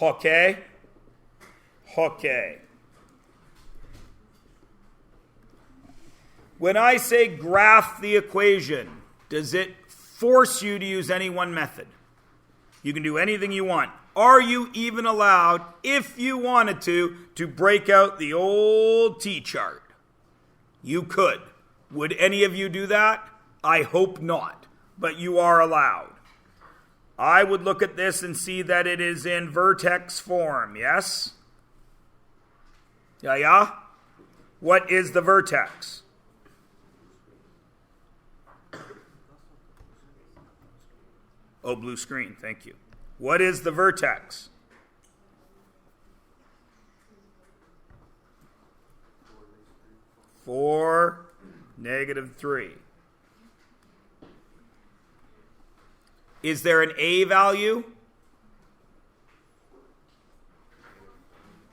Okay? Okay. When I say graph the equation, does it force you to use any one method? You can do anything you want. Are you even allowed, if you wanted to break out the old T-chart? You could. Would any of you do that? I hope not, but you are allowed. I would look at this and see that it is in vertex form, yes? Yeah? What is the vertex? Oh, blue screen, thank you. What is the vertex? Four, -3. Is there an A value?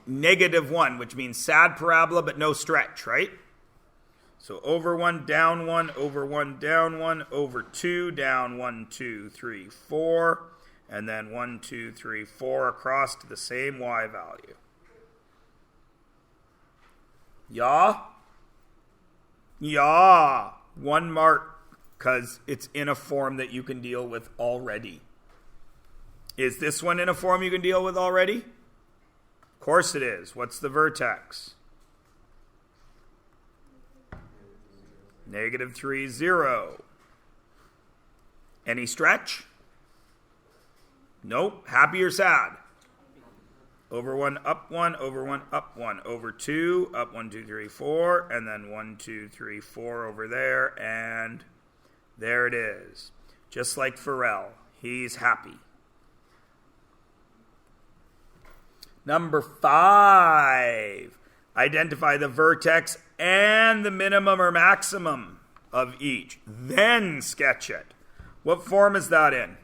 -1, which means sad parabola but no stretch, right? So over 1, down 1, over 1, down 1, over 2, down 1, 2, 3, 4, and then 1, 2, 3, 4 across to the same y value. Yeah? Yeah. 1 mark, because it's in a form that you can deal with already. Is this one in a form you can deal with already? Of course it is. What's the vertex? -3, 0. Any stretch? Nope. Happy or sad? Over 1, up 1, over 1, up 1, over 2, up 1, 2, 3, 4, and then 1, 2, 3, 4 over there, and there it is. Just like Pharrell. He's happy. Number 5. Identify the vertex and the minimum or maximum of each. Then sketch it. What form is that in?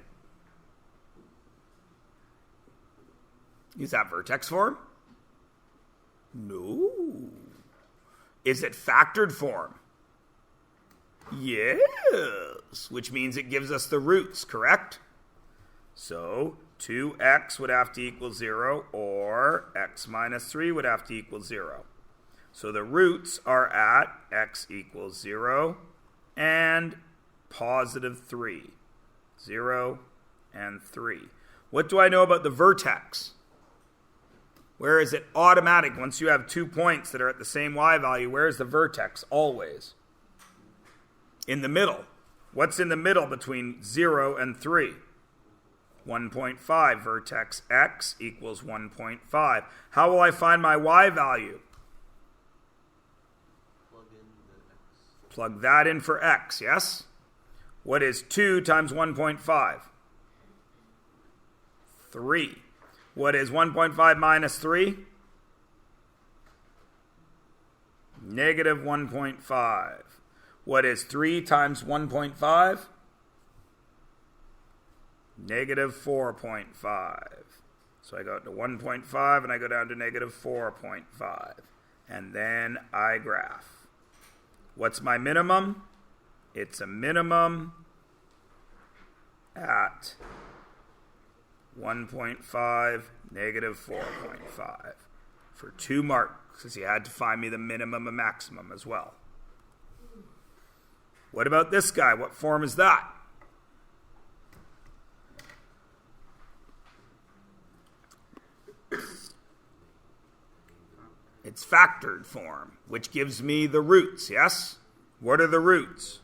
Is that vertex form? No. Is it factored form? Yes. Which means it gives us the roots, correct? So 2x would have to equal 0, or x minus 3 would have to equal 0. So the roots are at x equals 0 and +3. 0 and 3. What do I know about the vertex? Where is it automatic? Once you have 2 points that are at the same y value, where is the vertex always? In the middle. What's in the middle between 0 and 3? 1.5. Vertex x equals 1.5. How will I find my y value? Plug that in for x, yes? What is 2 times 1.5? 3. What is 1.5 minus 3? -1.5. What is 3 times 1.5? -4.5. So I go to 1.5 and I go down to -4.5. And then I graph. What's my minimum? It's a minimum at 1.5, -4.5. For 2 marks, because you had to find me the minimum and maximum as well. What about this guy? What form is that? It's factored form, which gives me the roots, yes? What are the roots?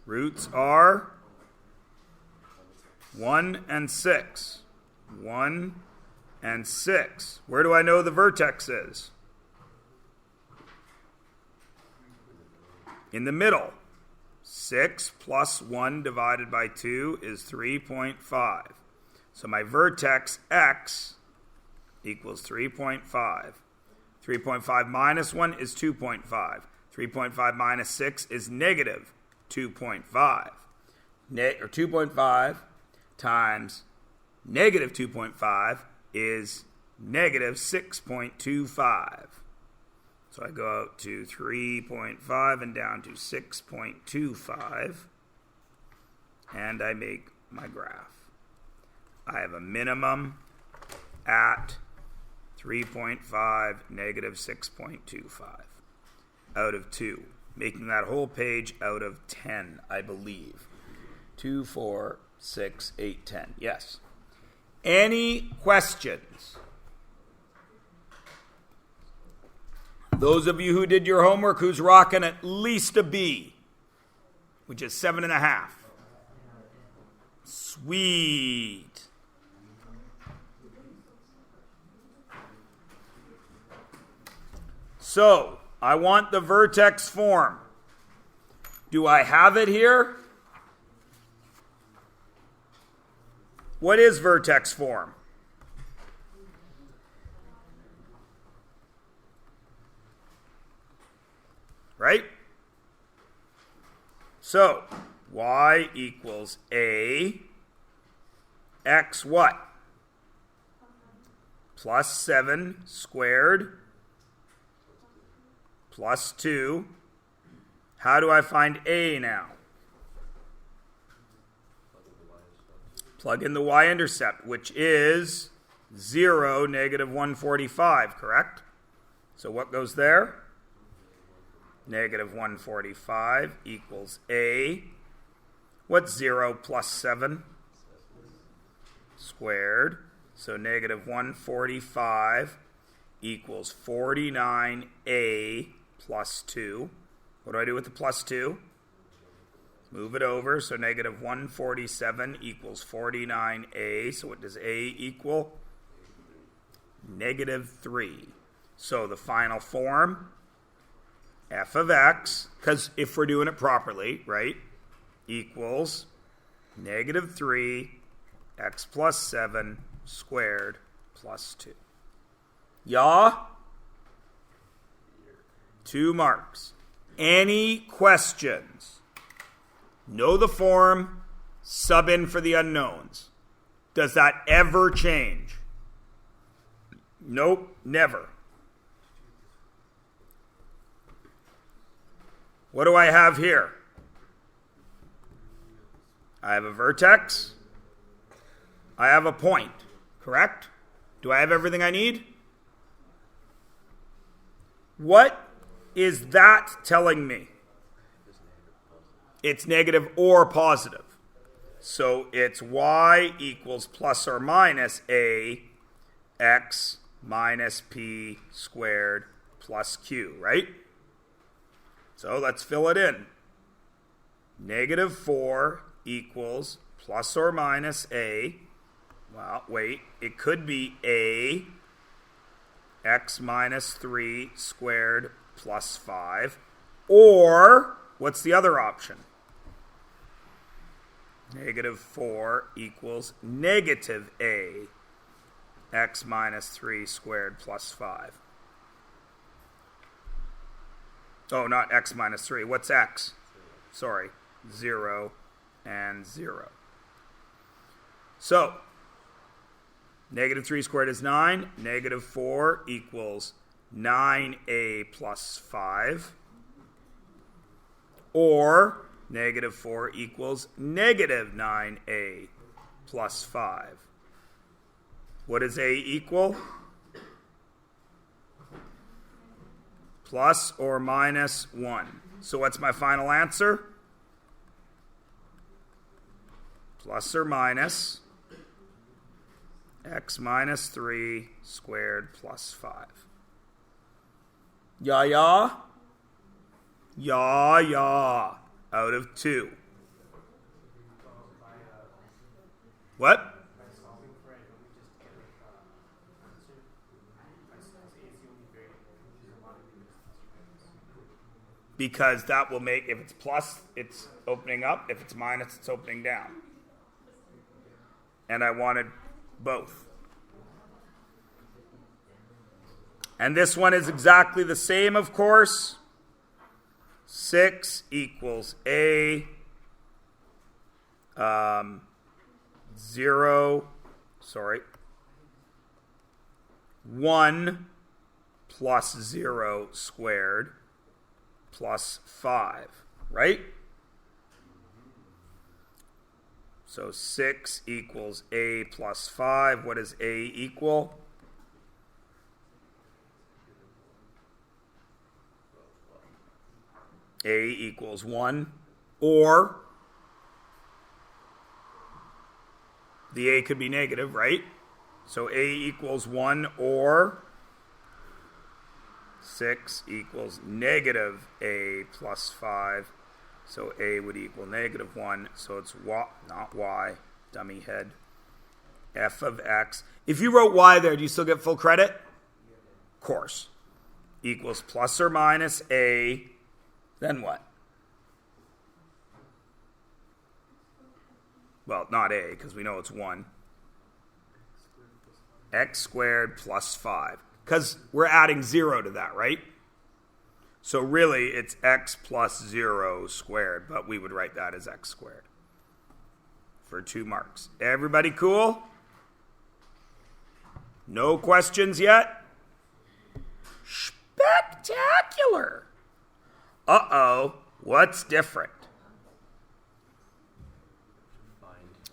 Roots are 1 and 6. 1 and 6. Where do I know the vertex is? In the middle. 6 plus 1 divided by 2 is 3.5. So my vertex x equals 3.5. 3.5 minus 1 is 2.5. 3.5 minus 6 is -2.5. Or 2.5 times -2.5 is -6.25. So I go out to 3.5 and down to 6.25. And I make my graph. I have a minimum at 3.5, negative 6.25 out of 2, making that whole page out of 10, I believe. 2, 4, 6, 8, 10. Yes. Any questions? Those of you who did your homework, who's rocking at least a B, which is 7.5. Sweet. So, I want the vertex form. Do I have it here? What is vertex form? Right? So, y equals a, x what? Plus 7 squared plus 2. How do I find a now? Plug in the y-intercept, which is 0, negative 145, correct? So what goes there? Negative 145 equals a. What's 0 plus 7? Squared. So negative 145 equals 49a plus 2. What do I do with the plus 2? Move it over. So negative 147 equals 49a. So what does a equal? Negative 3. So the final form, f of x, because if we're doing it properly, right, equals negative 3 x plus 7 squared plus 2. Yeah? 2 marks. Any questions? Know the form, sub in for the unknowns. Does that ever change? Nope, never. What do I have here? I have a vertex. I have a point, correct? Do I have everything I need? What is that telling me? It's negative or positive. So it's y equals plus or minus a x minus p squared plus q, right? So let's fill it in. Negative 4 equals plus or minus a. Well, wait. It could be a x minus 3 squared plus 5. Or, what's the other option? Negative 4 equals negative a x minus 3 squared plus 5. Oh, not x minus 3. What's x? Sorry. 0 and 0. So, negative 3 squared is 9. Negative 4 equals 9a plus 5. Or, negative 4 equals negative 9a plus 5. What does a equal? Plus or minus 1. So what's my final answer? Plus or minus x minus 3 squared plus 5. Yeah, yeah? Yeah, yeah. Out of 2. What? Because that will make, if it's plus, it's opening up. If it's minus, it's opening down. And I wanted both. And this one is exactly the same, of course. 6 equals a 1 plus 0 squared plus 5, right? So 6 equals a plus 5. What does a equal? A equals 1. Or the a could be negative, right? So a equals 1 or 6 equals negative a plus 5. So a would equal negative 1. So it's y, not y, dummy head. F of x. If you wrote y there, do you still get full credit? Of course. Equals plus or minus a. Then what? Well, not a, because we know it's 1. X squared plus 5. Because we're adding 0 to that, right? So really, it's x plus 0 squared, but we would write that as x squared for 2 marks. Everybody cool? No questions yet? Spectacular! Uh-oh, what's different?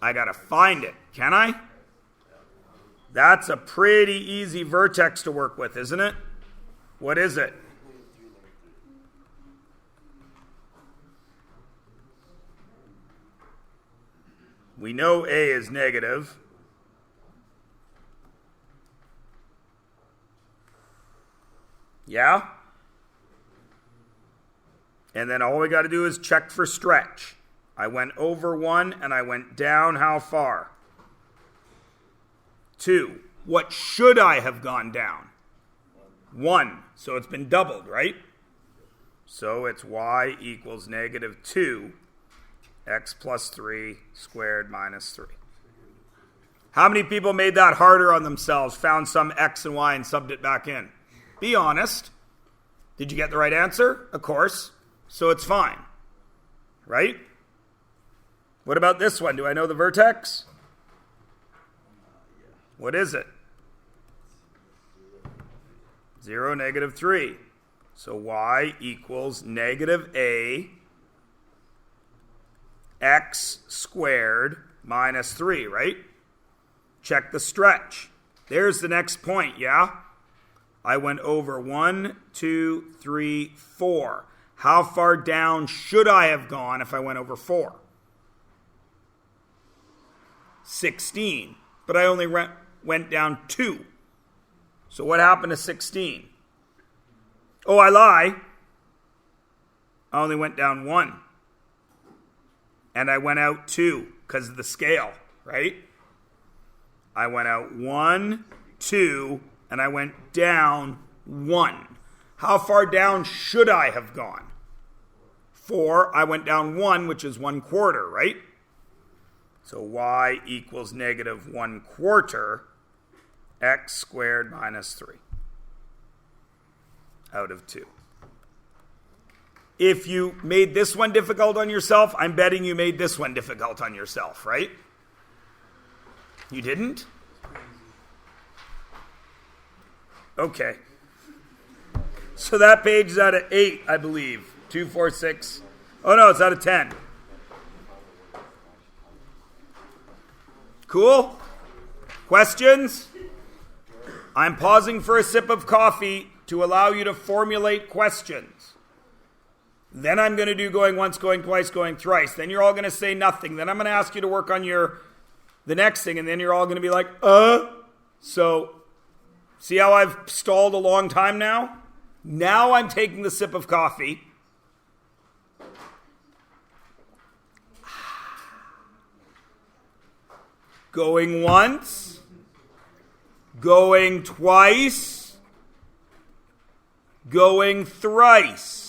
I gotta find it, can I? That's a pretty easy vertex to work with, isn't it? What is it? We know a is negative. Yeah? And then all we got to do is check for stretch. I went over 1 and I went down how far? 2. What should I have gone down? 1. So it's been doubled, right? So it's y equals negative 2, x plus 3 squared minus 3. How many people made that harder on themselves, found some x and y and subbed it back in? Be honest. Did you get the right answer? Of course. So it's fine. Right? What about this one? Do I know the vertex? What is it? 0, negative 3. So y equals negative a x squared minus 3, right? Check the stretch. There's the next point, yeah? I went over 1, 2, 3, 4. How far down should I have gone if I went over 4? 16. But I only went down 2. So what happened to 16? Oh, I lie. I only went down 1. And I went out 2 because of the scale, right? I went out 1, 2, and I went down 1. How far down should I have gone? 4, I went down 1, which is 1/4, right? So y equals negative 1/4 x squared minus 3 out of 2. If you made this one difficult on yourself, I'm betting you made this one difficult on yourself, right? You didn't? Okay. So that page is out of 8, I believe. 2, 4, 6. Oh no, it's out of 10. Cool? Questions? I'm pausing for a sip of coffee to allow you to formulate questions. Then I'm going to do going once, going twice, going thrice. Then you're all going to say nothing. Then I'm going to ask you to work on the next thing, and then you're all going to be like, So, see how I've stalled a long time now? Now I'm taking the sip of coffee. Going once. Going twice. Going thrice.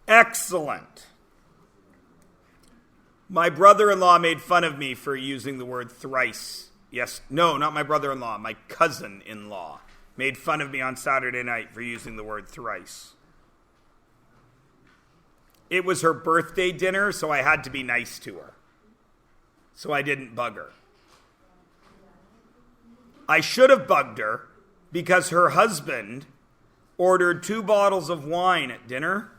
Excellent. My brother-in-law made fun of me for using the word thrice. Yes, no, not my brother-in-law, my cousin-in-law made fun of me on Saturday night for using the word thrice. It was her birthday dinner, so I had to be nice to her. So I didn't bug her. I should have bugged her because her husband ordered 2 bottles of wine at dinner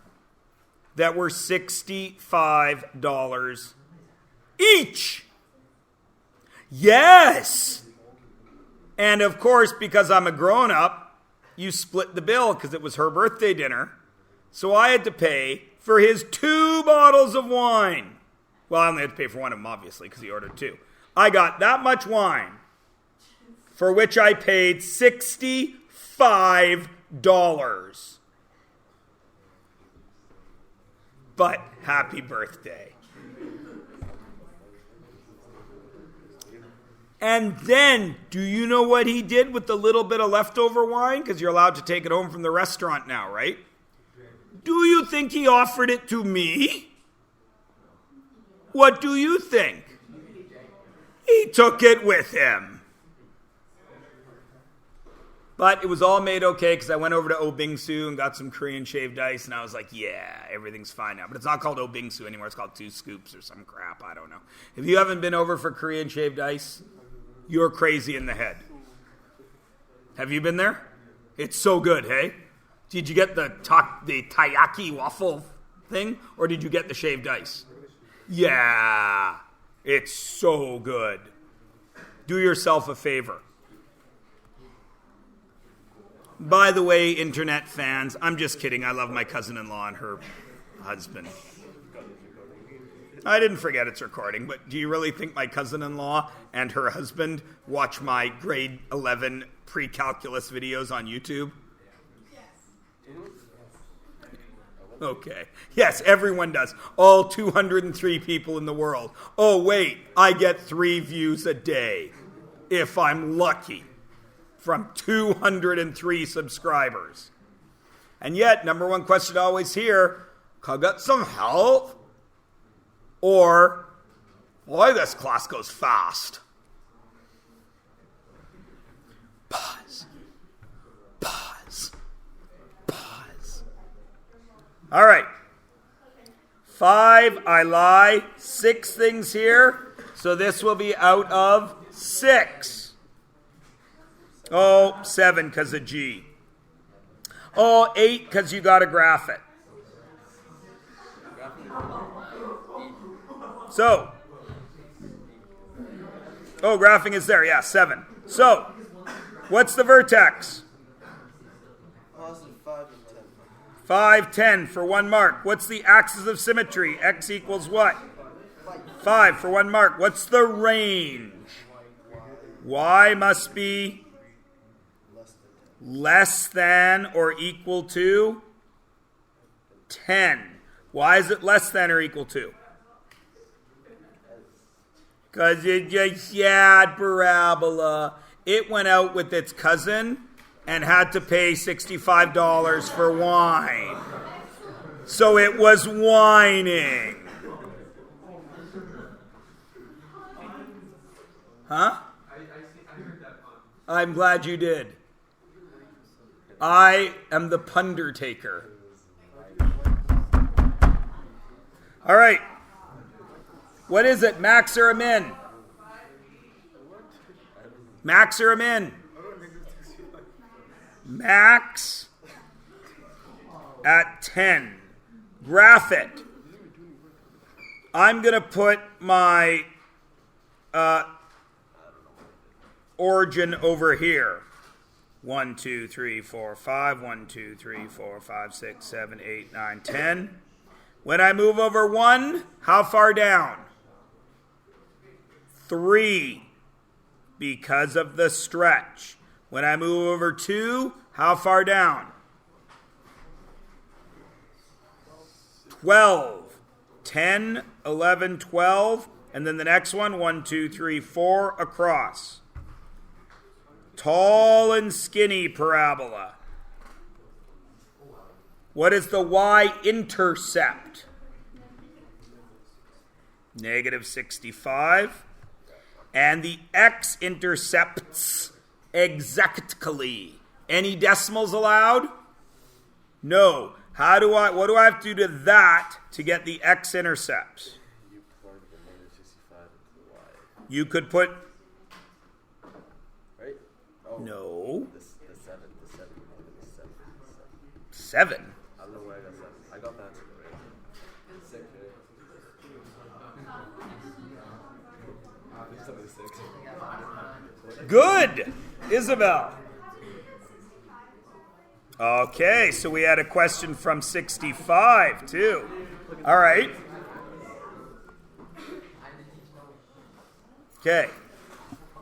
that were $65 each. Yes. And of course, because I'm a grown-up, you split the bill because it was her birthday dinner. So I had to pay for his 2 bottles of wine. Well, I only had to pay for one of them, obviously, because he ordered 2. I got that much wine, for which I paid $65. But happy birthday. And then, do you know what he did with the little bit of leftover wine? Because you're allowed to take it home from the restaurant now, right? Do you think he offered it to me? What do you think? He took it with him. But it was all made okay because I went over to Obingsu and got some Korean shaved ice, and I was like, yeah, everything's fine now. But it's not called Obingsu anymore. It's called 2 Scoops or some crap. I don't know. If you haven't been over for Korean shaved ice, you're crazy in the head. Have you been there? It's so good, hey? Did you get the taiyaki waffle thing, or did you get the shaved ice? Yeah, it's so good. Do yourself a favor. By the way, internet fans, I'm just kidding. I love my cousin-in-law and her husband. I didn't forget it's recording, but do you really think my cousin-in-law and her husband watch my grade 11 pre-calculus videos on YouTube? Okay. Yes, everyone does. All 203 people in the world. Oh, wait, I get 3 views a day, if I'm lucky, from 203 subscribers. And yet, number one question I always hear, can I get some help? Or, boy, this class goes fast. Pause. Pause. Pause. All right. 5, I lie. 6 things here. So this will be out of 6. Oh, 7 because of G. Oh, 8 because you got to graph it. So, graphing is there. Yeah, 7. So, what's the vertex? Positive 5 and 10. 5, 10 for 1 mark. What's the axis of symmetry? X equals what? 5 for 1 mark. What's the range? Y must be less than or equal to 10. Why is it less than or equal to? Because it just had parabola. It went out with its cousin and had to pay $65 for wine. So it was whining. Huh? I'm glad you did. I am the pundertaker. All right. What is it, max or a min? Max or a min? Max at 10. Graph it. I'm going to put my origin over here. 1, 2, 3, 4, 5. 1, 2, 3, 4, 5, 6, 7, 8, 9, 10. When I move over 1, how far down? 3, because of the stretch. When I move over 2, how far down? 12. 10, 11, 12. And then the next one, 1, 2, 3, 4, across. Tall and skinny parabola. What is the Y-Intercept? -65. And the X-Intercepts exactly. Any decimals allowed? No. What do I have to do to that to get the X-Intercepts? You plug the -65 into the Y. You could put... Right? Oh, No. The 7. 7? I don't know where I got 7. I got that. 6, right? Good, Isabel. Okay, so we had a question from 65 too. All right. Okay.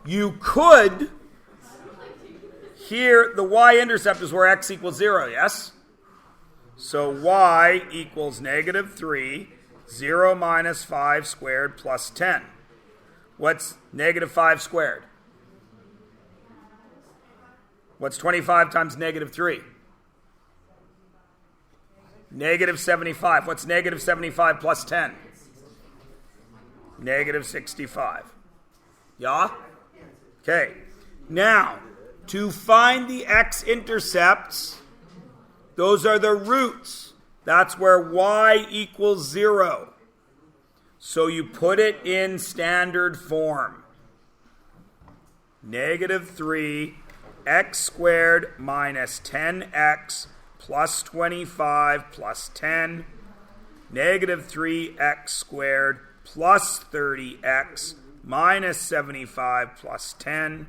You could, here the y-intercept is where x equals 0, yes? So y equals negative 3, 0 minus 5 squared plus 10. What's negative 5 squared? What's 25 times negative 3? Negative 75. What's negative 75 plus 10? Negative 65. Yeah? Okay. Now, to find the x-intercepts, those are the roots. That's where y equals 0. So you put it in standard form. Negative 3 x squared minus 10x plus 25 plus 10. Negative 3x squared plus 30x minus 75 plus 10.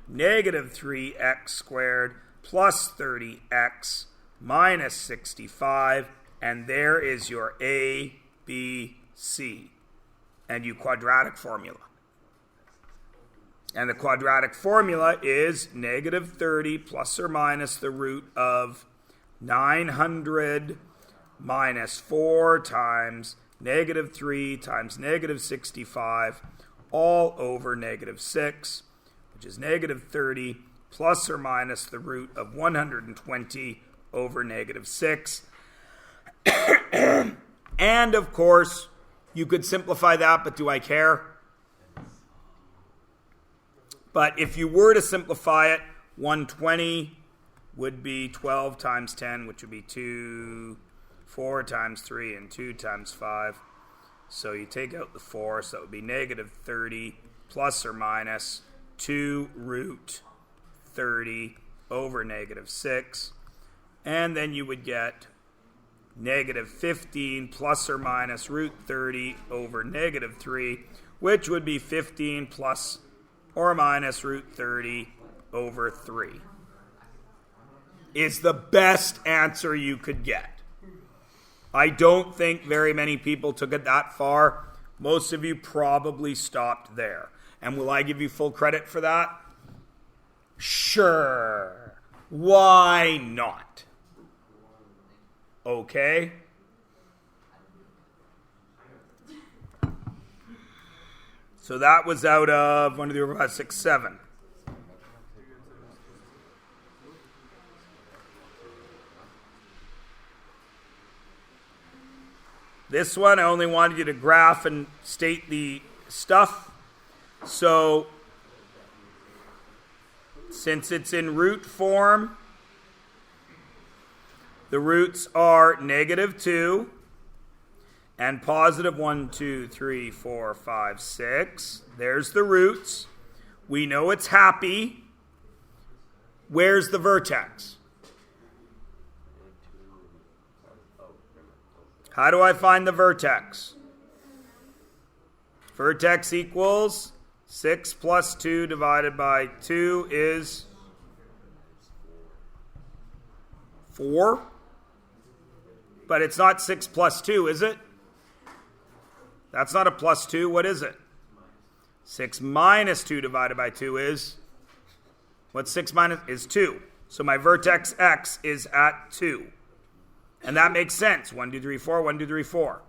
Negative 3x squared plus 30x minus 65. And there is your A, B, C. And you quadratic formula. And the quadratic formula is negative 30 plus or minus the root of 900 minus 4 times negative 3 times negative 65 all over negative 6, which is negative 30 plus or minus the root of 120 over negative 6. And, of course, you could simplify that, but do I care? But if you were to simplify it, 120 would be 12 times 10, which would be 2, 4 times 3, and 2 times 5. So you take out the 4, so it would be negative 30 plus or minus 2 root 30 over negative 6. And then you would get negative 15 plus or minus root 30 over negative 3, which would be 15 plus or minus root 30 over 3. Is the best answer you could get. I don't think very many people took it that far. Most of you probably stopped there. And will I give you full credit for that? Sure. Why not? Okay. So that was out of 1, 2, 3, 4, 5, 6, 7. This one, I only wanted you to graph and state the stuff. So, since it's in root form, the roots are negative 2 and positive 1, 2, 3, 4, 5, 6. There's the roots. We know it's happy. Where's the vertex? How do I find the vertex? Vertex equals 6 plus 2 divided by 2 is 4. But it's not 6 plus 2, is it? That's not a plus 2. What is it? 6 minus 2 divided by 2 is? What's 6 minus? Is 2. So my vertex x is at 2. And that makes sense. 1, 2, 3, 4, 1, 2, 3, 4.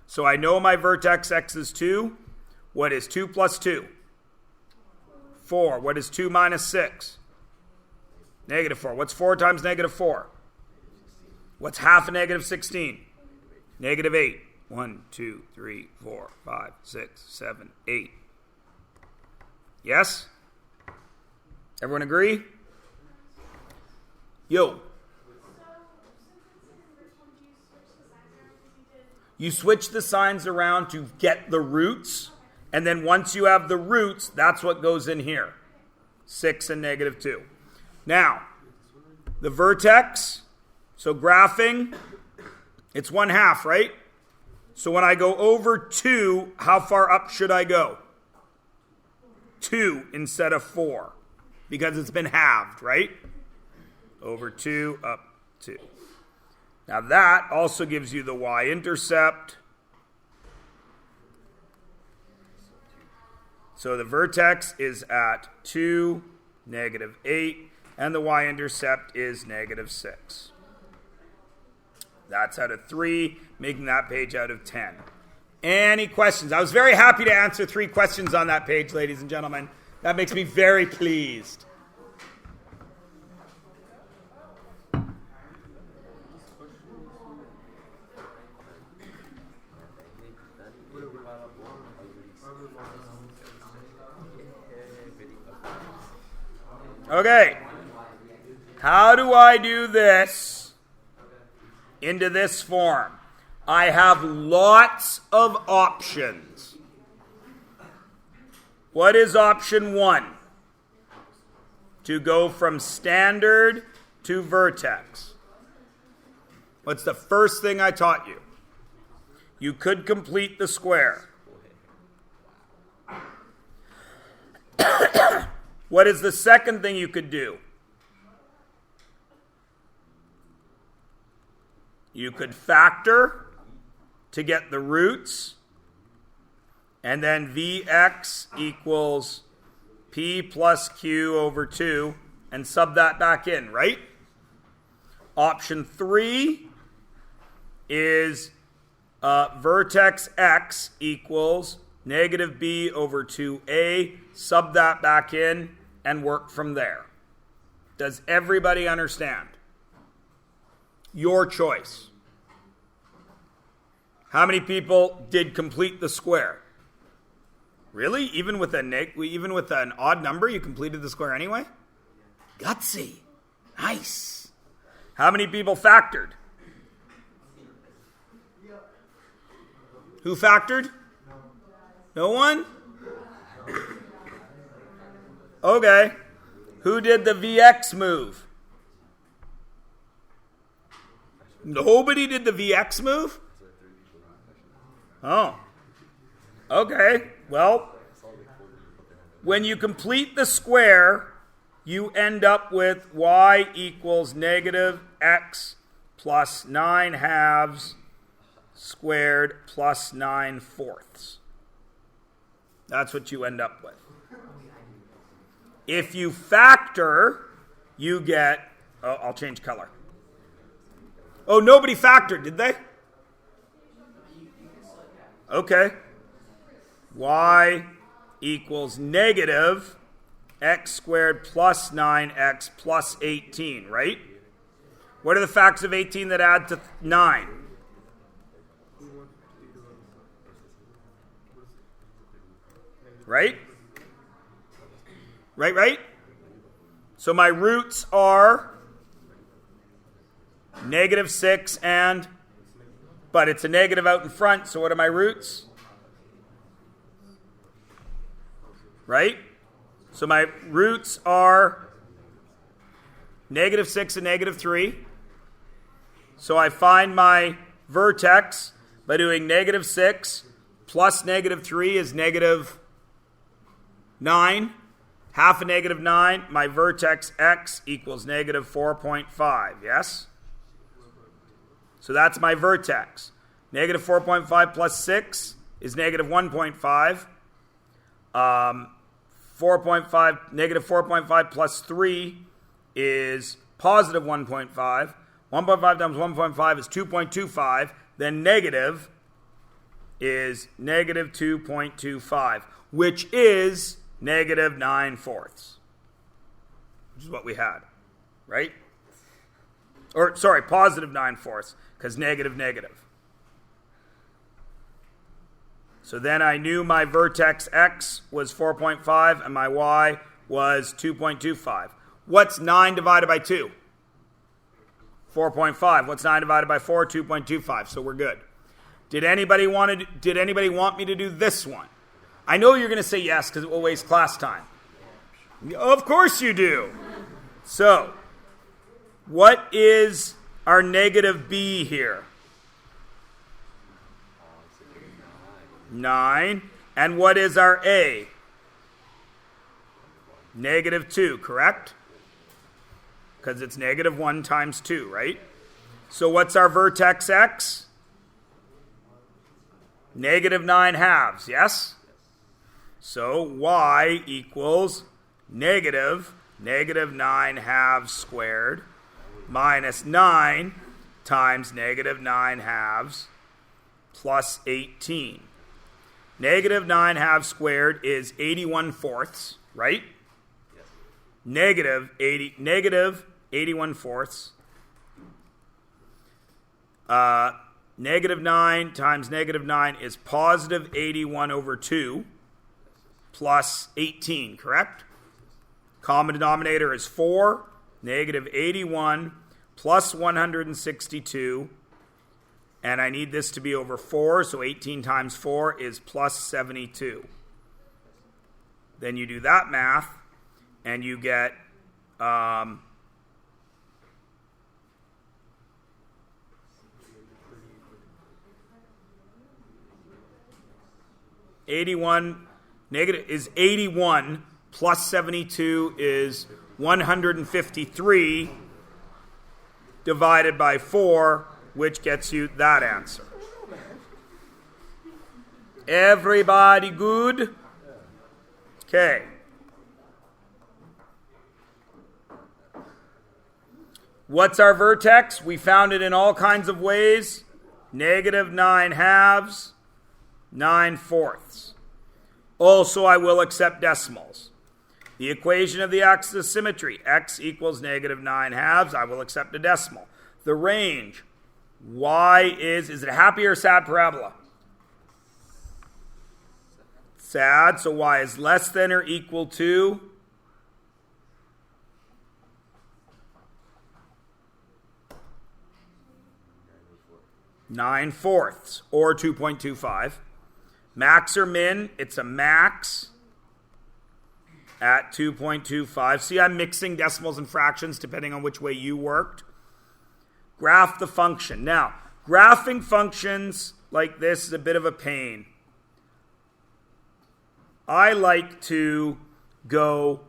So I know my vertex x is 2. What is 2 plus 2? 4. What is 2 minus 6? Negative 4. What's 4 times negative 4? What's half of negative 16? Negative 8. 1, 2, 3, 4, 5, 6, 7, 8. Yes? Everyone agree? Yo. You switch the signs around to get the roots, and then once you have the roots, that's what goes in here. 6 and negative 2. Now, the vertex, so graphing, it's 1/2, right? So when I go over 2, how far up should I go? 2 instead of 4 because it's been halved, right? Over 2 up 2. Now that also gives you the y-intercept. So the vertex is at 2, negative 8, and the y-intercept is negative 6. That's out of 3, making that page out of 10. Any questions? I was very happy to answer 3 questions on that page, ladies and gentlemen. That makes me very pleased. Okay. How do I do this into this form? I have lots of options. What is option 1? To go from standard to vertex. What's the first thing I taught you? You could complete the square. What is the second thing you could do? You could factor to get the roots, and then Vx equals P plus Q over 2, and sub that back in, right? Option 3 is vertex x equals negative b over 2a, sub that back in, and work from there. Does everybody understand? Your choice. How many people did complete the square? Really? Even with an odd number, you completed the square anyway? Gutsy. Nice. How many people factored? Who factored? No one? Okay. Who did the Vx move? Nobody did the Vx move? Oh. Okay. Well, when you complete the square, you end up with y equals negative x plus 9 halves squared plus 9 fourths. That's what you end up with. If you factor, you get... Oh, I'll change color. Oh, nobody factored, did they? Okay. Y equals negative x squared plus 9x plus 18, right? What are the facts of 18 that add to 9? Right? Right? So my roots are negative 6 and... But it's a negative out in front, so what are my roots? Right? So my roots are negative 6 and negative 3. So I find my vertex by doing negative 6 plus negative 3 is negative 9. Half a negative 9, my vertex x equals negative 4.5, yes? So that's my vertex. Negative 4.5 plus 6 is negative 1.5. Negative 4.5 plus 3 is positive 1.5. 1.5 times 1.5 is 2.25. Then negative is negative 2.25, which is negative 9 fourths, which is what we had, right? Or, sorry, positive 9 fourths, because negative. So then I knew my vertex x was 4.5 and my y was 2.25. What's 9 divided by 2? 4.5. What's 9 divided by 4? 2.25. So we're good. Did anybody want me to do this one? I know you're going to say yes because it will waste class time. Of course you do. So, what is our negative b here? 9. And what is our a? Negative 2, correct? Because it's negative 1 times 2, right? So what's our vertex x? Negative 9 halves, yes? So y equals negative 9 halves squared minus 9 times negative 9 halves plus 18. Negative 9 halves squared is 81 fourths, right? Yes. Negative 81 fourths. Negative 9 times negative 9 is positive 81 over 2 plus 18, correct? Common denominator is 4. Negative 81 plus 162. And I need this to be over 4, so 18 times 4 is plus 72. Then you do that math, and you get 81 negative is 81 plus 72 is 153 divided by 4, which gets you that answer. Everybody good? Okay. What's our vertex? We found it in all kinds of ways. Negative 9 halves, 9 fourths. Also, I will accept decimals. The equation of the axis of symmetry, x equals negative 9 halves, I will accept a decimal. The range, y is it a happy or sad parabola? Sad, so y is less than or equal to 9 fourths, or 2.25. Max or min, it's a max at 2.25. See, I'm mixing decimals and fractions depending on which way you worked. Graph the function. Now, graphing functions like this is a bit of a pain. I like to go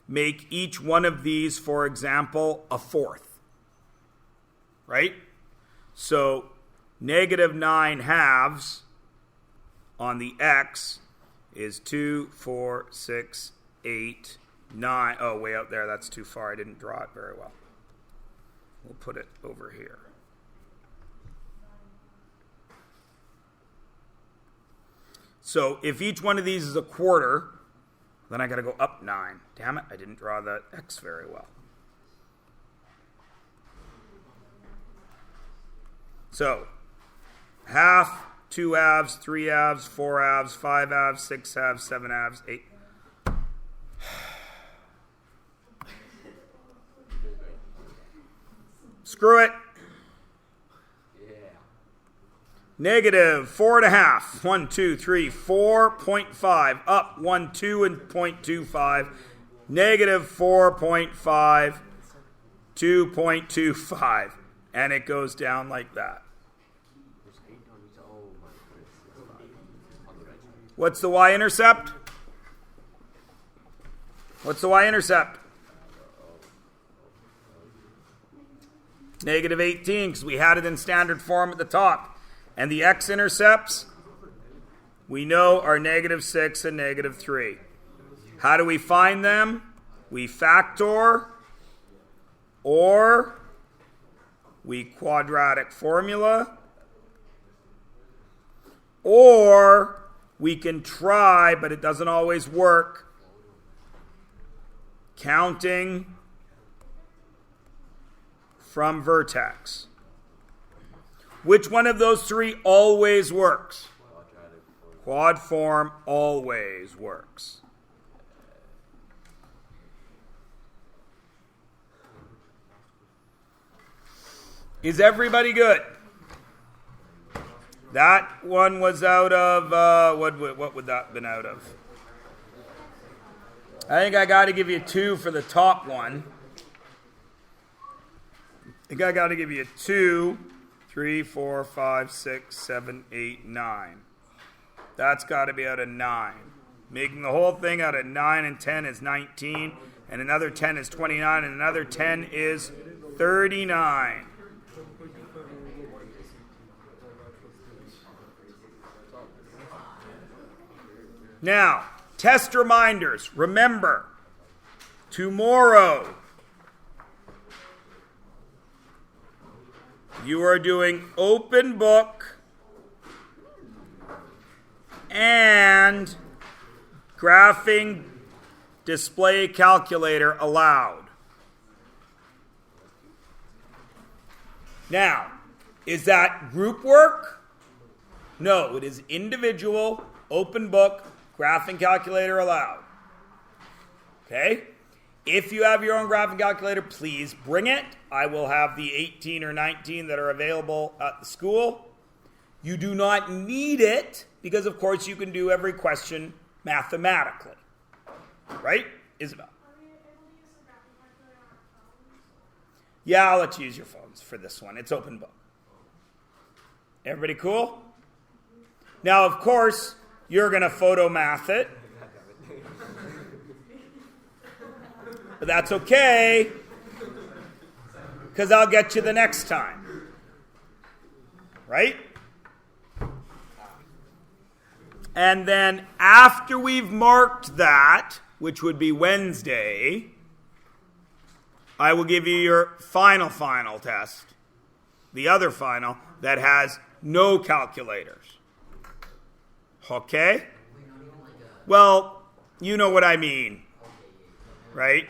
make each one of these, for example, a fourth. Right? So, negative 9 halves on the x is 2, 4, 6, 8, 9. Oh, way out there. That's too far. I didn't draw it very well. We'll put it over here. So if each one of these is a quarter, then I got to go up 9. Damn it, I didn't draw the x very well. So, half, 2 halves, 3 halves, 4 halves, 5 halves, 6 halves, 7 halves, 8. Screw it. Yeah. Negative 4.5. 1, 2, 3, 4.5. Up 1, 2, and 0.25. Negative 4.5. 2.25. And it goes down like that. What's the Y-intercept? What's the Y-intercept? Negative 18, because we had it in standard form at the top. And the X-intercepts, we know, are negative 6 and negative 3. How do we find them? We factor, or we quadratic formula, or we can try, but it doesn't always work, counting from vertex. Which one of those three always works? Quad form always works. Is everybody good? That one was out of, what would that have been out of? I think I got to give you 2 for the top one. I think I got to give you 2, 3, 4, 5, 6, 7, 8, 9. That's got to be out of 9. Making the whole thing out of 9 and 10 is 19, and another 10 is 29, and another 10 is 39. Now, test reminders. Remember, tomorrow you are doing open book and graphing display calculator allowed. Now, is that group work? No, it is individual, open book, graphing calculator allowed. Okay? If you have your own graphing calculator, please bring it. I will have the 18 or 19 that are available at the school. You do not need it because, of course, you can do every question mathematically. Right, Isabel? Are we able to use the graphing calculator on our phones? Yeah, I'll let you use your phones for this one. It's open book. Everybody cool? Now, of course, you're going to photo math it. But that's okay, because I'll get you the next time. Right? And then after we've marked that, which would be Wednesday, I will give you your final test, the other final, that has no calculators. Okay? Well, you know what I mean, right?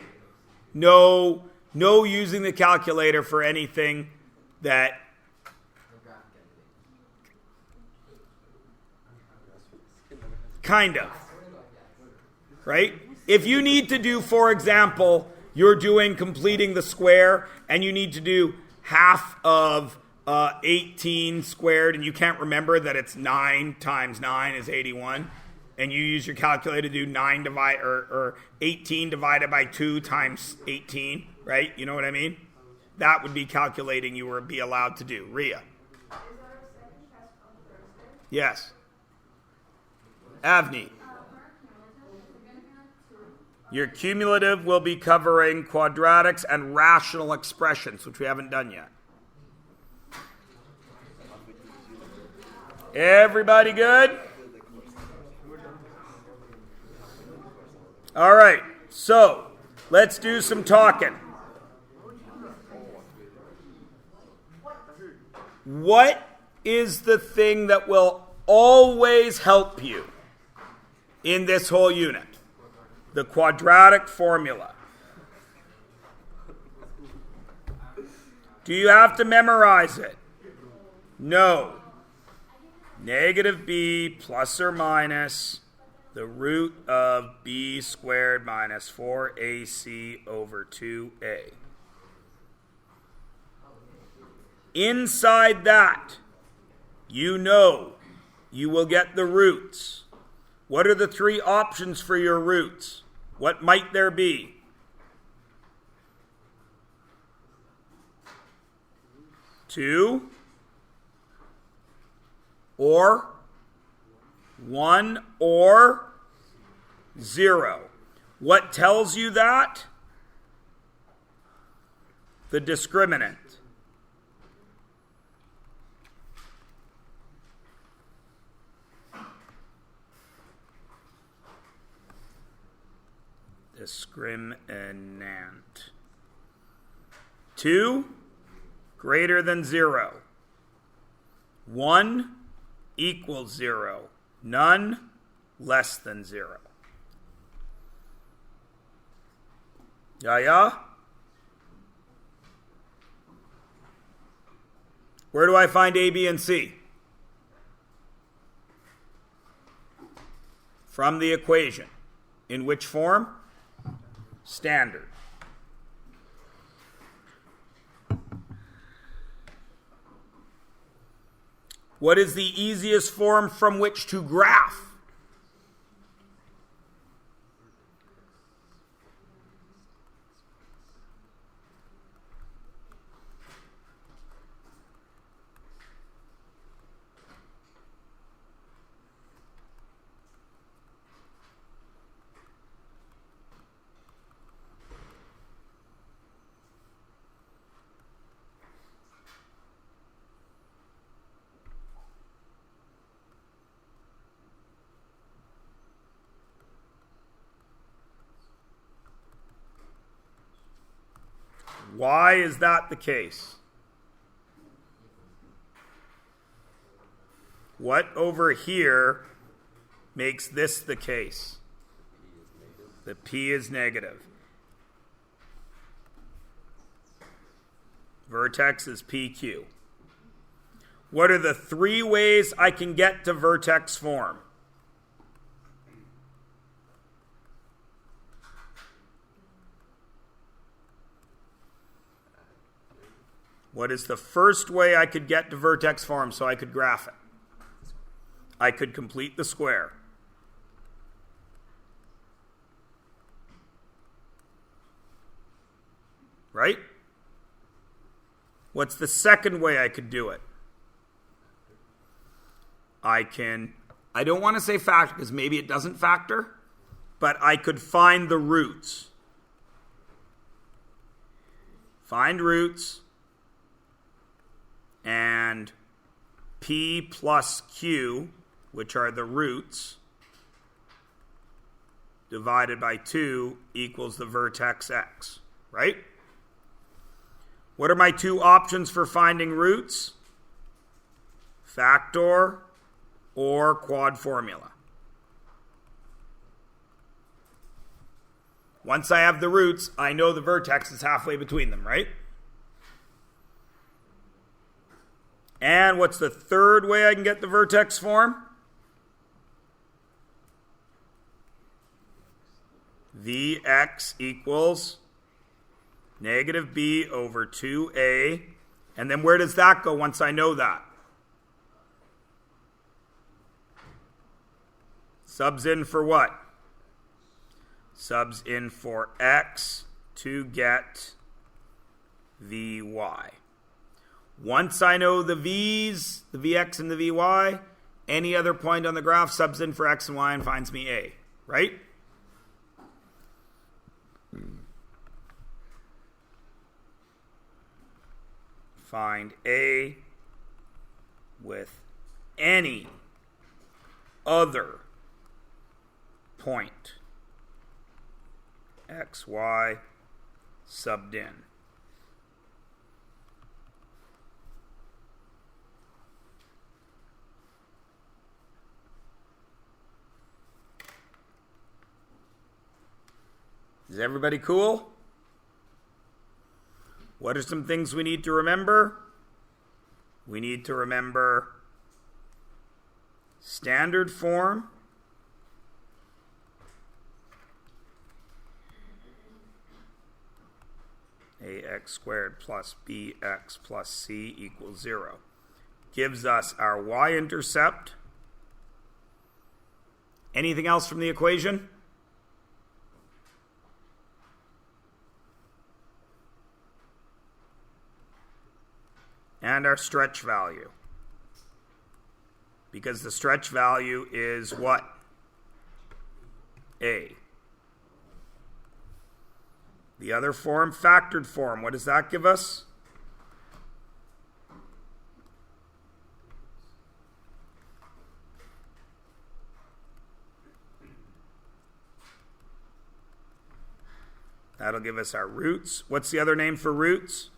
No using the calculator for anything that kind of, right? If you need to do, for example, you're doing completing the square and you need to do half of 18 squared and you can't remember that it's 9 times 9 is 81, and you use your calculator to do 18 divided by 2 times 18, right? You know what I mean? That would be calculating you would be allowed to do. Rhea? Is our second test on Thursday? Yes. Avni? Your cumulative will be covering quadratics and rational expressions, which we haven't done yet. Everybody good? All right, so let's do some talking. What is the thing that will always help you in this whole unit? The quadratic formula. Do you have to memorize it? No. Negative b plus or minus the root of b squared minus 4ac over 2a. Inside that, you know you will get the roots. What are the three options for your roots? What might there be? Two, or 1, or 0. What tells you that? The discriminant. Discriminant. 2 greater than 0. 1 equals 0. None less than 0. Yeah? Where do I find A, B, and C? From the equation. In which form? Standard. What is the easiest form from which to graph? Why is that the case? What over here makes this the case? The P is negative. Vertex is PQ. What are the three ways I can get to vertex form? What is the first way I could get to vertex form so I could graph it? I could complete the square. Right? What's the second way I could do it? I don't want to say factor because maybe it doesn't factor, but I could find the roots. Find roots, and P plus Q, which are the roots, divided by 2 equals the vertex X, right? What are my two options for finding roots? Factor or quad formula. Once I have the roots, I know the vertex is halfway between them, right? And what's the third way I can get the vertex form? Vx equals negative b over 2a. And then where does that go once I know that? Subs in for what? Subs in for x to get vy. Once I know the v's, the vx and the vy, any other point on the graph subs in for x and y and finds me a, right? Find a with any other point x, y subbed in. Is everybody cool? What are some things we need to remember? We need to remember standard form, ax squared plus bx plus c equals 0. Gives us our y-intercept. Anything else from the equation? And our stretch value. Because the stretch value is what? A. The other form, factored form, what does that give us? That'll give us our roots. What's the other name for roots?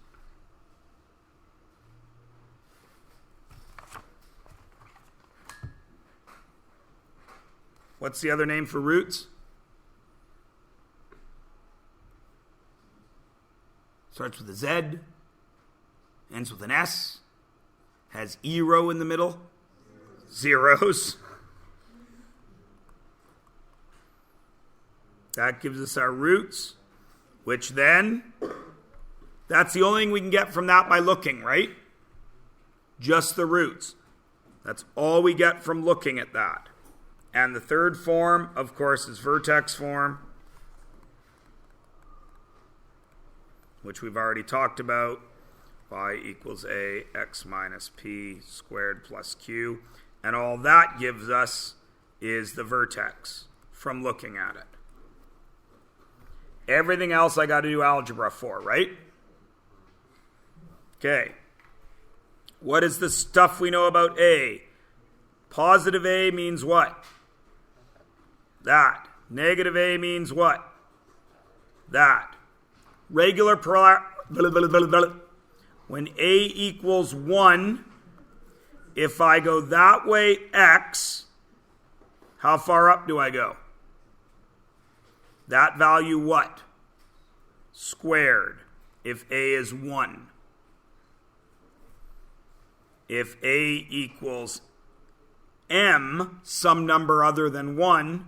What's the other name for roots? Starts with a Z, ends with an S, has E row in the middle, zeros. That gives us our roots, which then, that's the only thing we can get from that by looking, right? Just the roots. That's all we get from looking at that. And the third form, of course, is vertex form, which we've already talked about. Y equals a, x minus p squared plus q. And all that gives us is the vertex from looking at it. Everything else I got to do algebra for, right? Okay. What is the stuff we know about a? Positive a means what? That. Negative a means what? That. Regular when A equals 1, if I go that way, X, how far up do I go? That value what? Squared, if A is 1. If A equals M, some number other than 1,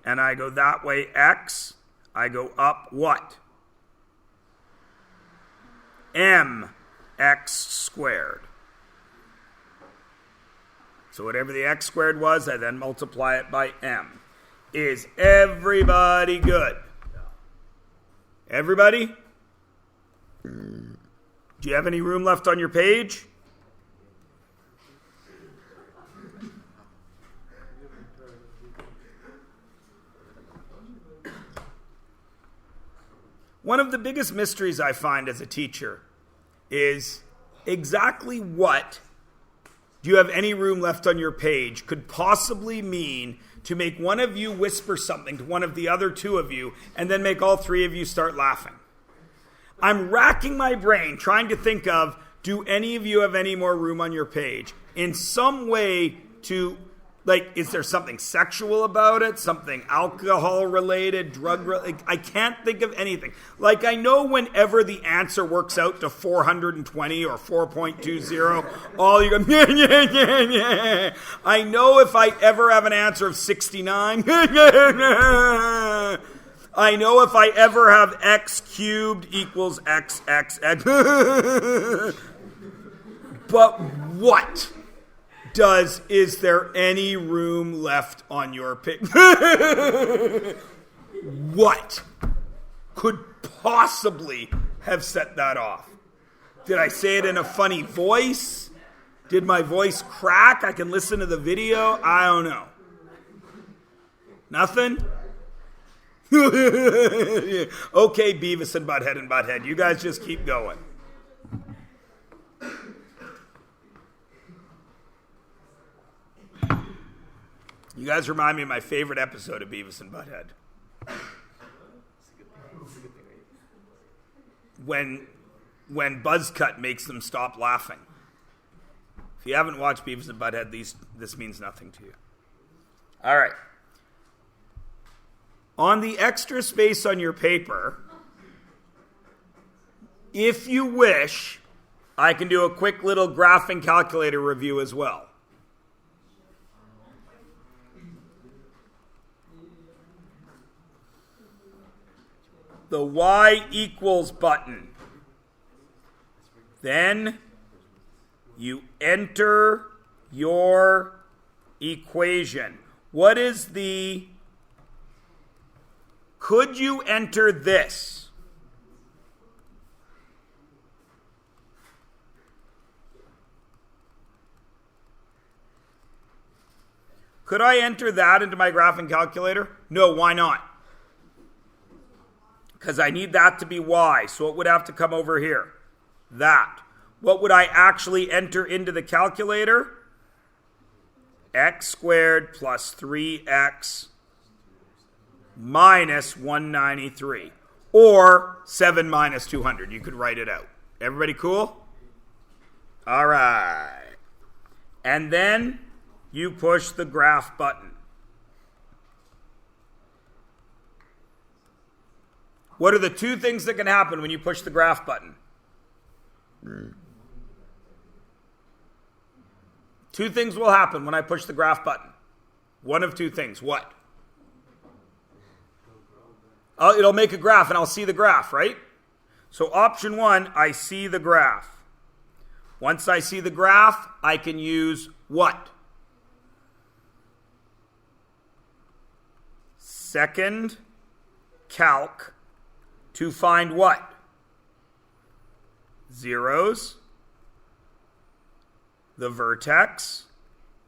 and I go that way, X, I go up what? M x squared. So whatever the x squared was, I then multiply it by m. Is everybody good? Everybody? Do you have any room left on your page? One of the biggest mysteries I find as a teacher is exactly what "do you have any room left on your page" could possibly mean to make one of you whisper something to one of the other two of you and then make all three of you start laughing. I'm racking my brain trying to think of, do any of you have any more room on your page? In some way to, like, is there something sexual about it? Something alcohol related, drug related? I can't think of anything. Like, I know whenever the answer works out to 420 or 4.20, all you go, yeah, yeah, yeah, yeah. I know if I ever have an answer of 69, I know if I ever have x cubed equals x. But what? Is there any room left on your page? What could possibly have set that off? Did I say it in a funny voice? Did my voice crack? I can listen to the video. I don't know. Nothing? Okay, Beavis and Butthead, you guys just keep going. You guys remind me of my favorite episode of Beavis and Butthead. When Buzzcut makes them stop laughing. If you haven't watched Beavis and Butthead, this means nothing to you. All right. On the extra space on your paper, if you wish, I can do a quick little graphing calculator review as well. The y equals button. Then you enter your equation. What is the... Could you enter this? Could I enter that into my graphing calculator? No, why not? Because I need that to be y, so it would have to come over here. That. What would I actually enter into the calculator? X squared plus 3x minus 193. Or 7 minus 200. You could write it out. Everybody cool? All right. And then you push the graph button. What are the two things that can happen when you push the graph button? Two things will happen when I push the graph button. One of two things. What? It'll make a graph and I'll see the graph, right? So option one, I see the graph. Once I see the graph, I can use what? Second calc to find what? Zeros. The vertex.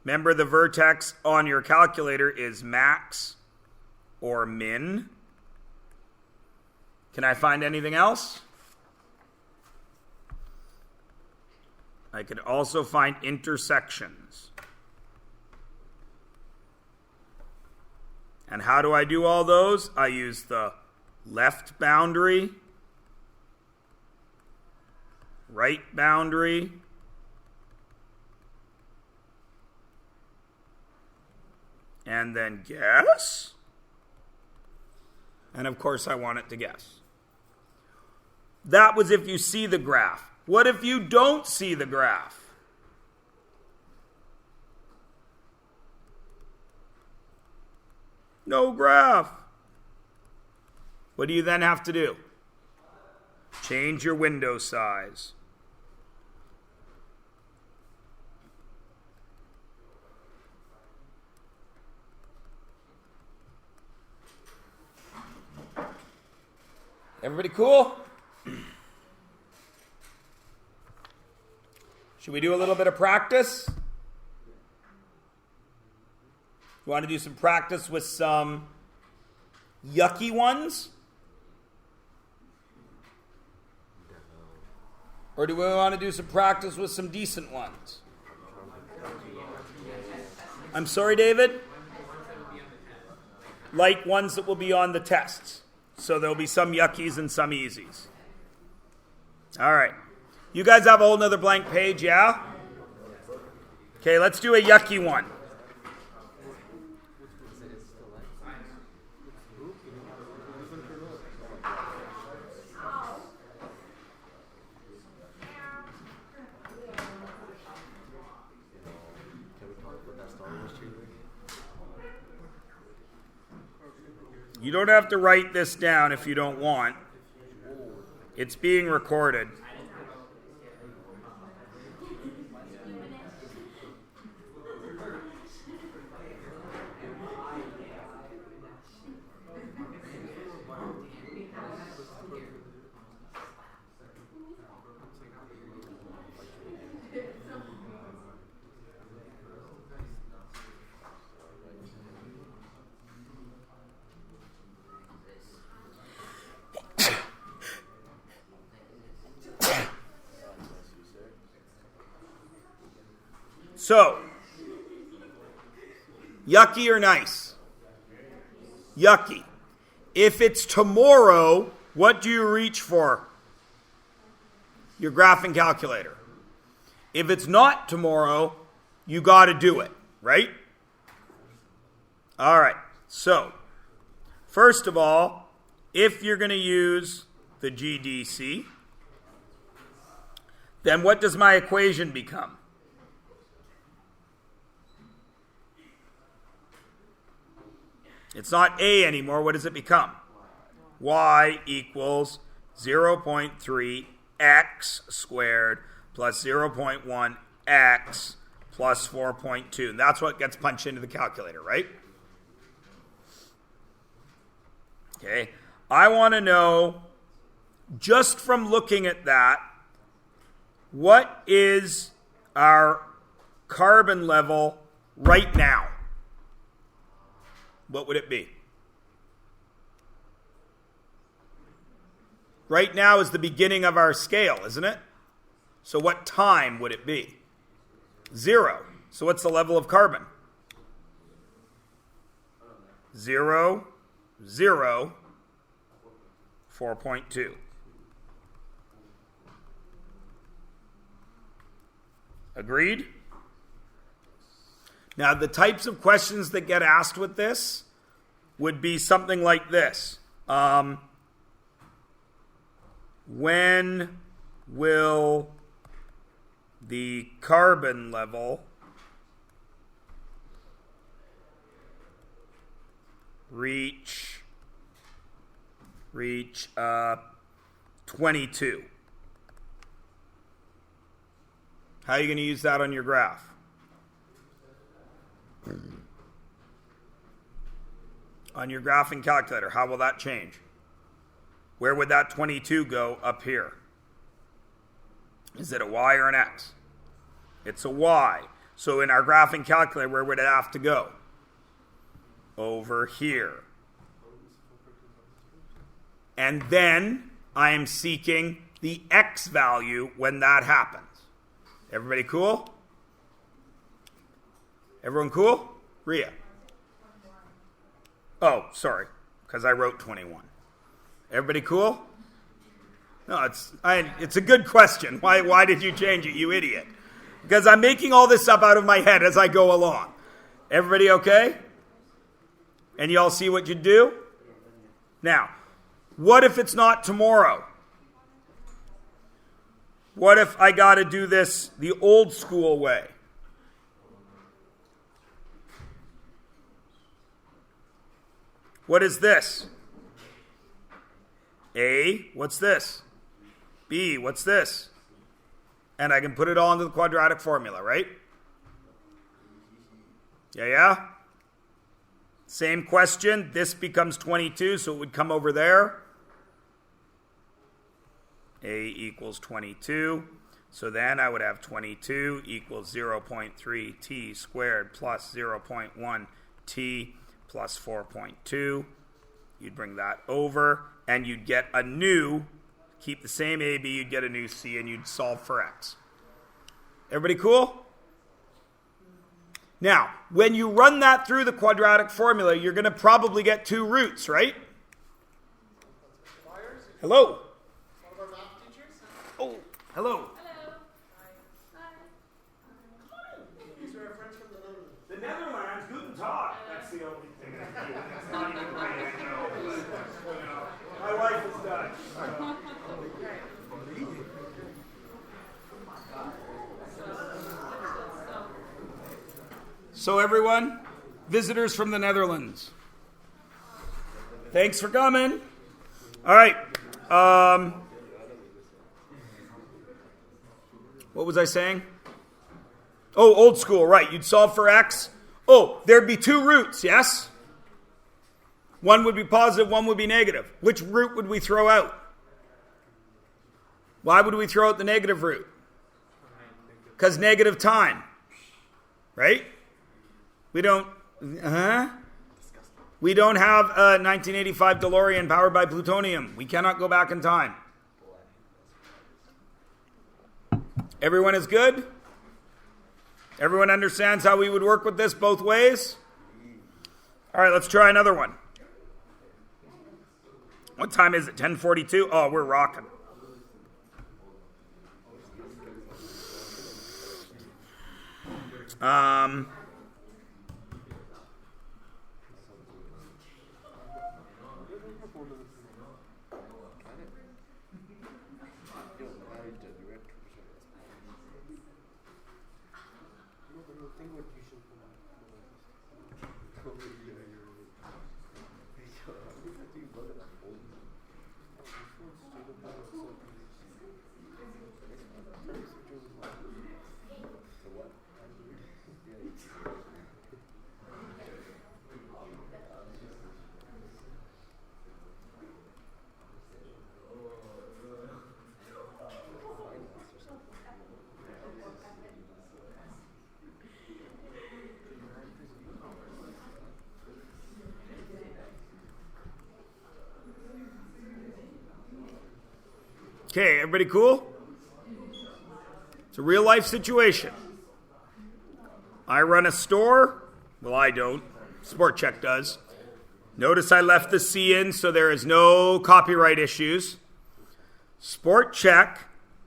Remember, the vertex on your calculator is max or min. Can I find anything else? I could also find intersections. And how do I do all those? I use the left boundary right boundary and then guess. And of course I want it to guess. That was if you see the graph. What if you don't see the graph? No graph. What do you then have to do? Change your window size. Everybody cool? Should we do a little bit of practice? You want to do some practice with some yucky ones? Or do we want to do some practice with some decent ones? I'm sorry, David? Like ones that will be on the tests. So there'll be some yuckies and some easies. All right. You guys have a whole nother blank page, yeah? Okay, let's do a yucky one. You don't have to write this down if you don't want. It's being recorded. So, yucky or nice? Yucky. If it's tomorrow, what do you reach for? Your graphing calculator. If it's not tomorrow, you got to do it, right? All right. So, first of all, if you're going to use the GDC, then what does my equation become? It's not A anymore. What does it become? Y equals 0.3 x squared plus 0.1 x plus 4.2. And that's what gets punched into the calculator, right? Okay. I want to know, just from looking at that, what is our carbon level right now? What would it be? Right now is the beginning of our scale, isn't it? So what time would it be? 0. So what's the level of carbon? 0, 0, 4.2. Agreed? Now, the types of questions that get asked with this would be something like this. When will the carbon level reach 22? How are you going to use that on your graph? On your graphing calculator, how will that change? Where would that 22 go up here? Is it a Y or an X? It's a Y. So in our graphing calculator, where would it have to go? Over here. And then I am seeking the X value when that happens. Everybody cool? Everyone cool? Rhea. Oh, sorry, because I wrote 21. Everybody cool? No, it's a good question. Why did you change it, you idiot? Because I'm making all this up out of my head as I go along. Everybody okay? And you all see what you do? Now, what if it's not tomorrow? What if I got to do this the old school way? What is this? A, what's this? B, what's this? And I can put it all into the quadratic formula, right? Yeah? Same question. This becomes 22, so it would come over there. A equals 22. So then I would have 22 equals 0.3 t squared plus 0.1 t plus 4.2. You'd bring that over, and you'd get a new, keep the same a, b, you'd get a new c, and you'd solve for x. Everybody cool? Now, when you run that through the quadratic formula, you're going to probably get two roots, right? Hello? Oh, hello. The Netherlands, guten Tag. That's the only thing I do. It's not even right, I know. But, my wife is Dutch. So everyone, visitors from the Netherlands, thanks for coming. All right. What was I saying? Oh, old school, right. You'd solve for x. Oh, there'd be two roots, yes? One would be positive, one would be negative. Which root would we throw out? Why would we throw out the negative root? Because negative time, right? We don't have a 1985 DeLorean powered by plutonium. We cannot go back in time. Everyone is good? Everyone understands how we would work with this both ways? All right, let's try another one. What time is it? 10:42? Oh, we're rocking. Okay, everybody cool? It's a real life situation. I run a store. Well, I don't. Sport Check does. Notice I left the C in so there is no copyright issues. Sport Check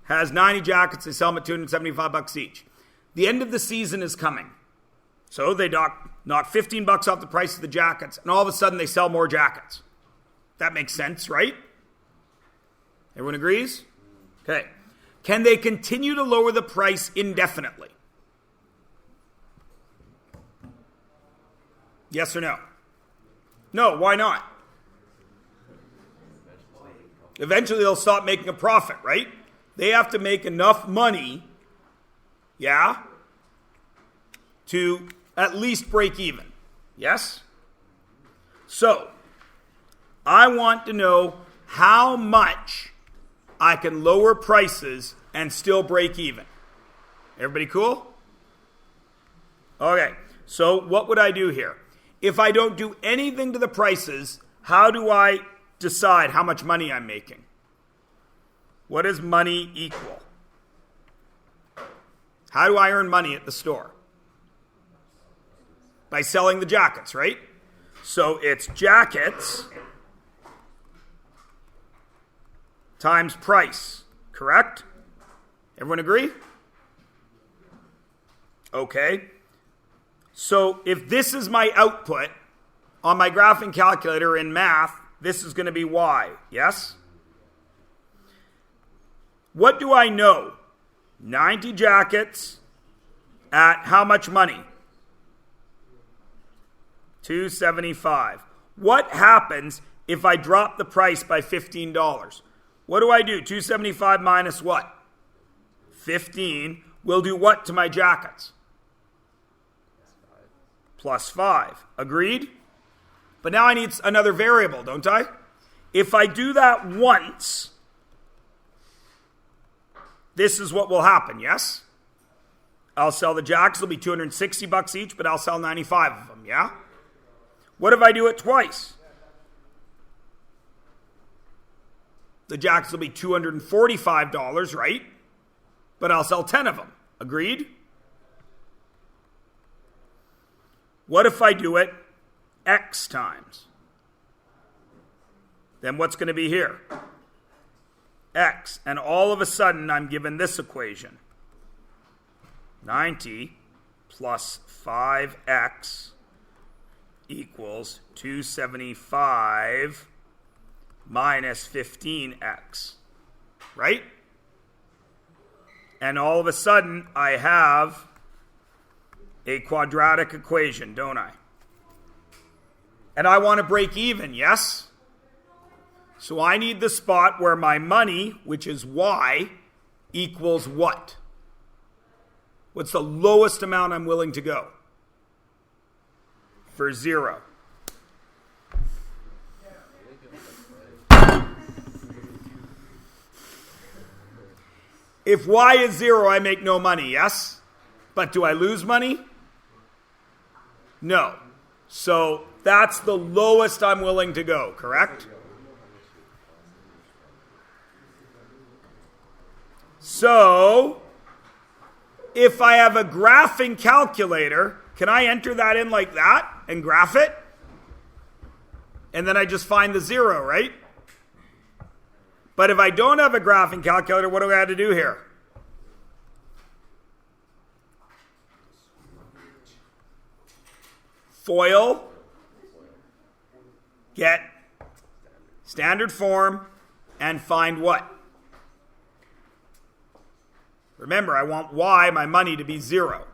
has 90 jackets. They sell them at $275 each. The end of the season is coming. So they knock $15 off the price of the jackets, and all of a sudden they sell more jackets. That makes sense, right? Everyone agrees? Okay. Can they continue to lower the price indefinitely? Yes or no? No, why not? Eventually they'll stop making a profit, right? They have to make enough money, to at least break even. Yes? So, I want to know how much I can lower prices and still break even. Everybody cool? Okay, so what would I do here? If I don't do anything to the prices, how do I decide how much money I'm making? What does money equal? How do I earn money at the store? By selling the jackets, right? So it's jackets times price, correct? Everyone agree? Okay. So if this is my output on my graphing calculator in math, this is going to be y, yes? What do I know? 90 jackets at how much money? $275. What happens if I drop the price by $15? What do I do? 275 minus what? 15 will do what to my jackets? Plus 5. Agreed? But now I need another variable, don't I? If I do that once, this is what will happen, yes? I'll sell the jackets. It'll be $260 each, but I'll sell 95 of them, yeah? What if I do it twice? The jackets will be $245, right? But I'll sell 10 of them. Agreed? What if I do it X times? Then what's going to be here? X. And all of a sudden, I'm given this equation. 90 plus 5x equals 275 minus 15x. Right? And all of a sudden, I have a quadratic equation, don't I? And I want to break even, yes? So I need the spot where my money, which is y, equals what? What's the lowest amount I'm willing to go? For 0. If y is 0, I make no money, yes? But do I lose money? No. So that's the lowest I'm willing to go, correct? So if I have a graphing calculator, can I enter that in like that and graph it? And then I just find the 0, right? But if I don't have a graphing calculator, what do I have to do here? FOIL, get standard form, and find what? Remember, I want y, my money, to be 0.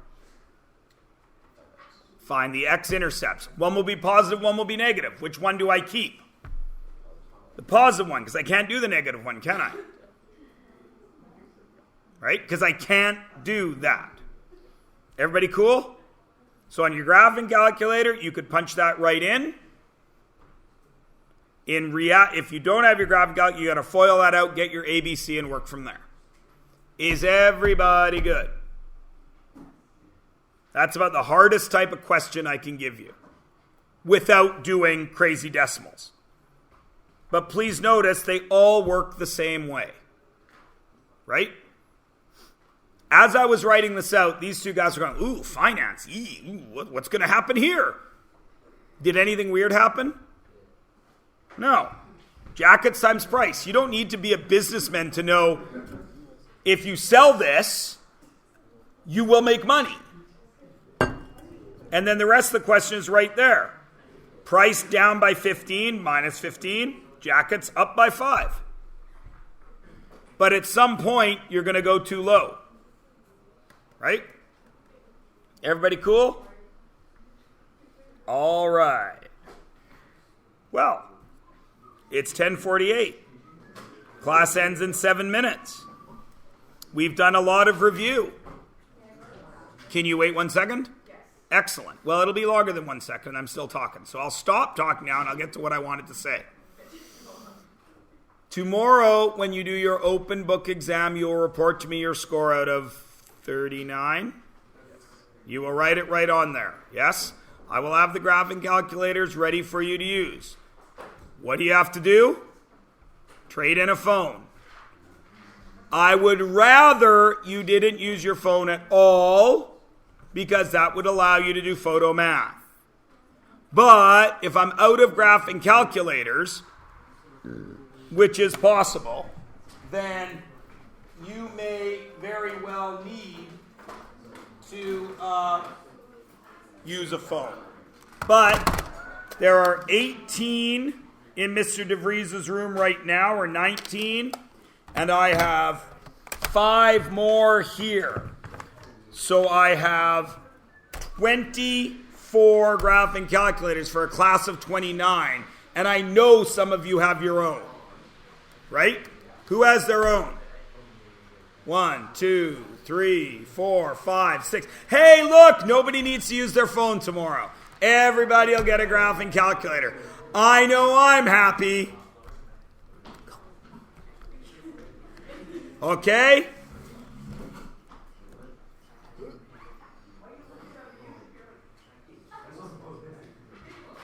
Find the X-Intercepts. One will be positive, one will be negative. Which one do I keep? The positive one, because I can't do the negative one, can I? Right? Because I can't do that. Everybody cool? So on your graphing calculator, you could punch that right in. If you don't have your graphing calculator, you got to FOIL that out, get your ABC, and work from there. Is everybody good? That's about the hardest type of question I can give you without doing crazy decimals. But please notice they all work the same way. Right? As I was writing this out, these two guys were going, ooh, finance. What's going to happen here? Did anything weird happen? No. Jackets times price. You don't need to be a businessman to know if you sell this, you will make money. And then the rest of the question is right there. Price down by 15, minus 15. Jackets up by 5. But at some point, you're going to go too low. Right? Everybody cool? All right. Well, it's 10:48. Class ends in 7 minutes. We've done a lot of review. Can you wait 1 second? Yes. Excellent. Well, it'll be longer than 1 second. I'm still talking. So I'll stop talking now and I'll get to what I wanted to say. Tomorrow, when you do your open book exam, you'll report to me your score out of 39. You will write it right on there. Yes? I will have the graphing calculators ready for you to use. What do you have to do? Trade in a phone. I would rather you didn't use your phone at all because that would allow you to do photo math. But if I'm out of graphing calculators, which is possible, then you may very well need to use a phone. But there are 18 in Mr. DeVries's room right now, or 19, and I have 5 more here. So I have 24 graphing calculators for a class of 29, and I know some of you have your own, right? Who has their own? 1, 2, 3, 4, 5, 6. Hey, look, nobody needs to use their phone tomorrow. Everybody will get a graphing calculator. I know I'm happy. Okay?